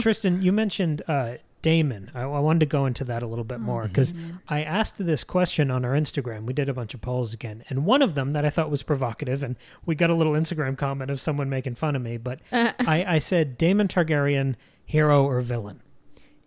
Tristan, you mentioned Daemon. I wanted to go into that a little bit more because I asked this question on our Instagram. We did a bunch of polls again, and one of them that I thought was provocative, and we got a little Instagram comment of someone making fun of me, but I said Daemon Targaryen, hero or villain?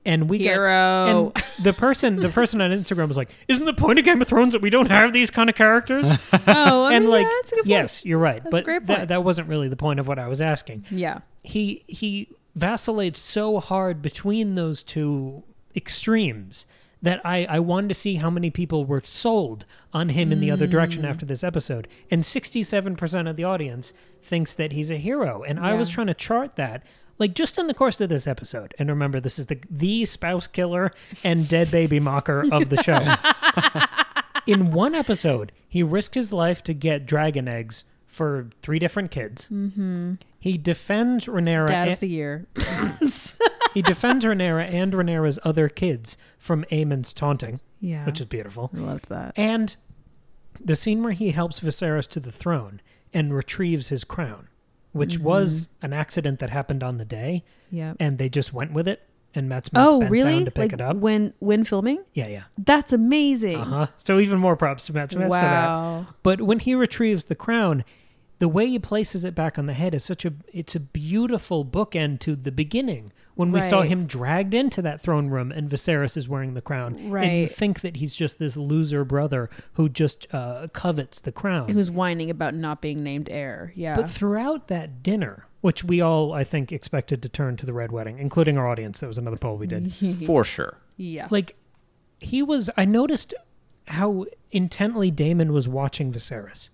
And we Hero. And the person on Instagram was like, "Isn't the point of Game of Thrones that we don't have these kind of characters?" I and mean, like, yeah, that's a good point. yes, you're right, That's a great point. that wasn't really the point of what I was asking. Yeah. He vacillates so hard between those two extremes that I wanted to see how many people were sold on him in the other direction after this episode. And 67% of the audience thinks that he's a hero. And I was trying to chart that, like, just in the course of this episode. And remember, this is the spouse killer and dead baby mocker of the show. In one episode, he risked his life to get dragon eggs for 3 different kids. Mm-hmm. He defends Rhaenyra. Dad of the year. He defends Rhaenyra and Rhaenyra's other kids from Aemon's taunting, Yeah. which is beautiful. I loved that. And the scene where he helps Viserys to the throne and retrieves his crown, which was an accident that happened on the day, Yeah. and they just went with it, and Matt Smith bent down to pick it up. When filming? Yeah. That's amazing. Uh-huh. So even more props to Matt Smith for that. But when he retrieves the crown, the way he places it back on the head is it's a beautiful bookend to the beginning when we saw him dragged into that throne room and Viserys is wearing the crown. Right. And you think that he's just this loser brother who just covets the crown. Who's whining about not being named heir. Yeah. But throughout that dinner, which we all, I think, expected to turn to the Red Wedding, including our audience. That was another poll we did. For sure. Yeah. Like, I noticed how intently Daemon was watching Viserys.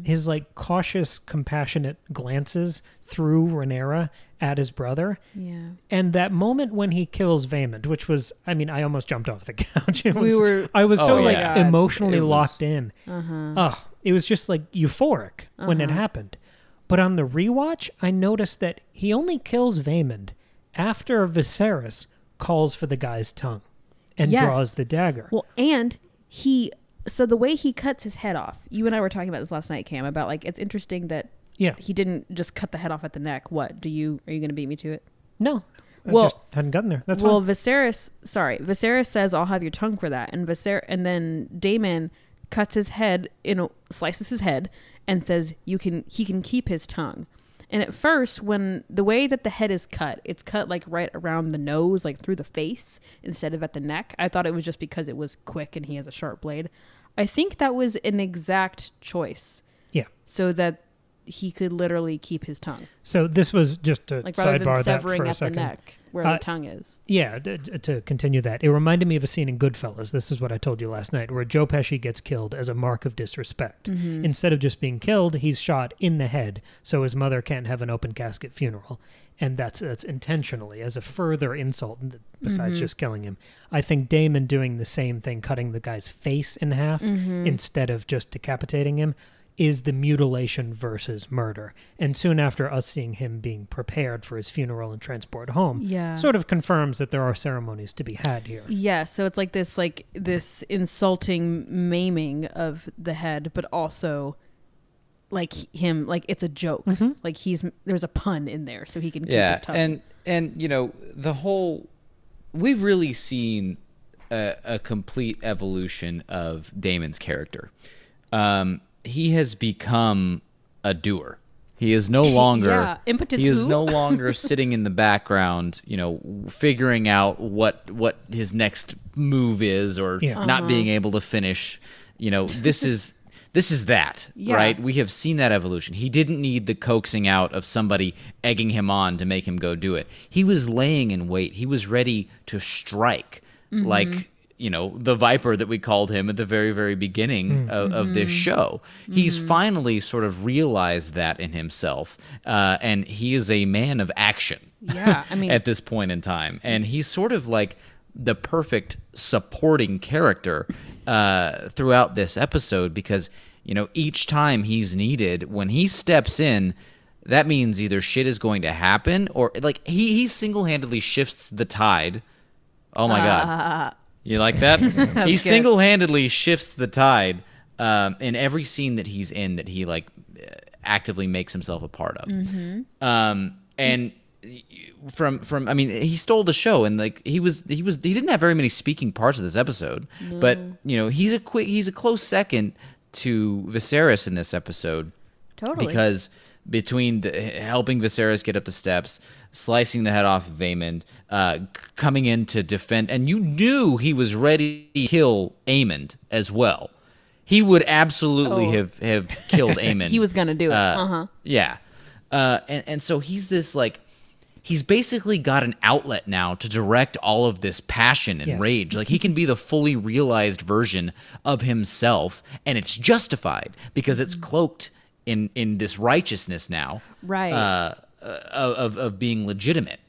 His, like, cautious, compassionate glances through Rhaenyra at his brother. Yeah. And that moment when he kills Vaemond, which was, I mean, I almost jumped off the couch. I was Oh, so yeah. emotionally It was- locked in. It was just like euphoric when it happened. But on the rewatch, I noticed that he only kills Vaemond after Viserys calls for the guy's tongue and draws the dagger. Well, and so the way he cuts his head off, you and I were talking about this last night, Cam, about like, it's interesting that he didn't just cut the head off at the neck. What? Are you going to beat me to it? No. I Well- just hadn't gotten there. That's Well, fine. Viserys says, "I'll have your tongue for that." And then Daemon cuts his head, slices his head and says he can keep his tongue. And at first, when the way that the head is cut, it's cut like right around the nose, like through the face instead of at the neck. I thought it was just because it was quick and he has a sharp blade. I think that was an exact choice. Yeah. So that he could literally keep his tongue. So this was just to Like rather than sidebar that severing for a at the second. neck where the tongue is. Yeah, to continue that, it reminded me of a scene in Goodfellas. This is what I told you last night, where Joe Pesci gets killed as a mark of disrespect. Instead of just being killed, he's shot in the head, so his mother can't have an open casket funeral. And that's intentionally as a further insult, besides just killing him. I think Daemon doing the same thing, cutting the guy's face in half instead of just decapitating him, is the mutilation versus murder. And soon after, us seeing him being prepared for his funeral and transport home sort of confirms that there are ceremonies to be had here. Yeah, so it's like this insulting maiming of the head, but also like him, like it's a joke. Like there's a pun in there, so he can keep his tongue. And you know, we've really seen a complete evolution of Daemon's character. He has become a doer. He is no longer impotence. He is no longer sitting in the background, you know, figuring out what his next move is or not being able to finish. You know, this is that, right? We have seen that evolution. He didn't need the coaxing out of somebody egging him on to make him go do it. He was laying in wait. He was ready to strike, like, you know, the Viper that we called him at the very, very beginning of this show. He's finally sort of realized that in himself, and he is a man of action. Yeah, I mean, at this point in time, and he's sort of like the perfect supporting character throughout this episode because, you know, each time he's needed, when he steps in, that means either shit is going to happen or like he single-handedly shifts the tide. Oh my God. You like that? He single-handedly shifts the tide in every scene that he's in that he like actively makes himself a part of. And from I mean, he stole the show, and like he didn't have very many speaking parts of this episode, but he's a close second to Viserys in this episode. Totally. Because between helping Viserys get up the steps, slicing the head off of Aemond, coming in to defend, and you knew he was ready to kill Aemond as well. He would absolutely have killed Aemond. He was going to do it. Yeah. And so he's this like, he's basically got an outlet now to direct all of this passion and rage. Like he can be the fully realized version of himself, and it's justified because it's cloaked in this righteousness now. Right. Of being legitimate.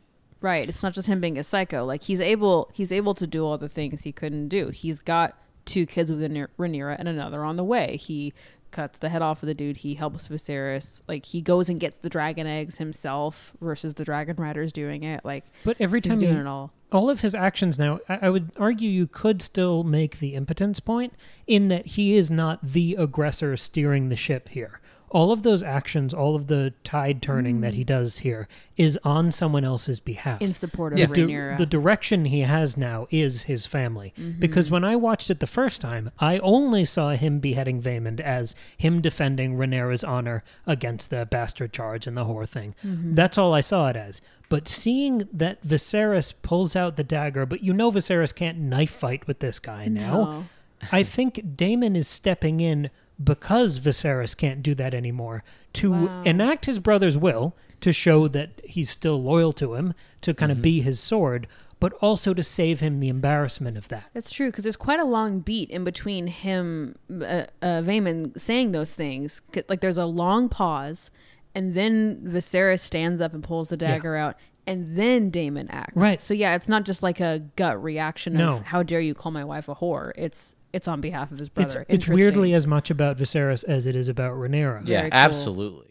Right. It's not just him being a psycho. Like he's able to do all the things he couldn't do. He's got 2 kids with Rhaenyra and another on the way. He cuts the head off of the dude. He helps Viserys. Like he goes and gets the dragon eggs himself versus the dragon riders doing it. Like, but every time he's doing it all of his actions now, I would argue you could still make the impotence point in that he is not the aggressor steering the ship here. All of those actions, all of the tide turning that he does here is on someone else's behalf. In support of Rhaenyra. The direction he has now is his family. Because when I watched it the first time, I only saw him beheading Vaemond as him defending Rhaenyra's honor against the bastard charge and the whore thing. That's all I saw it as. But seeing that Viserys pulls out the dagger, but Viserys can't knife fight with this guy now, I think Daemon is stepping in because Viserys can't do that anymore, to enact his brother's will, to show that he's still loyal to him, to kind of be his sword, but also to save him the embarrassment of that. That's true, because there's quite a long beat in between him, Vaemond, saying those things. Like there's a long pause, and then Viserys stands up and pulls the dagger out, and then Daemon acts. Right. So yeah, it's not just like a gut reaction of how dare you call my wife a whore. It's on behalf of his brother. It's weirdly as much about Viserys as it is about Rhaenyra. Yeah, cool. Absolutely.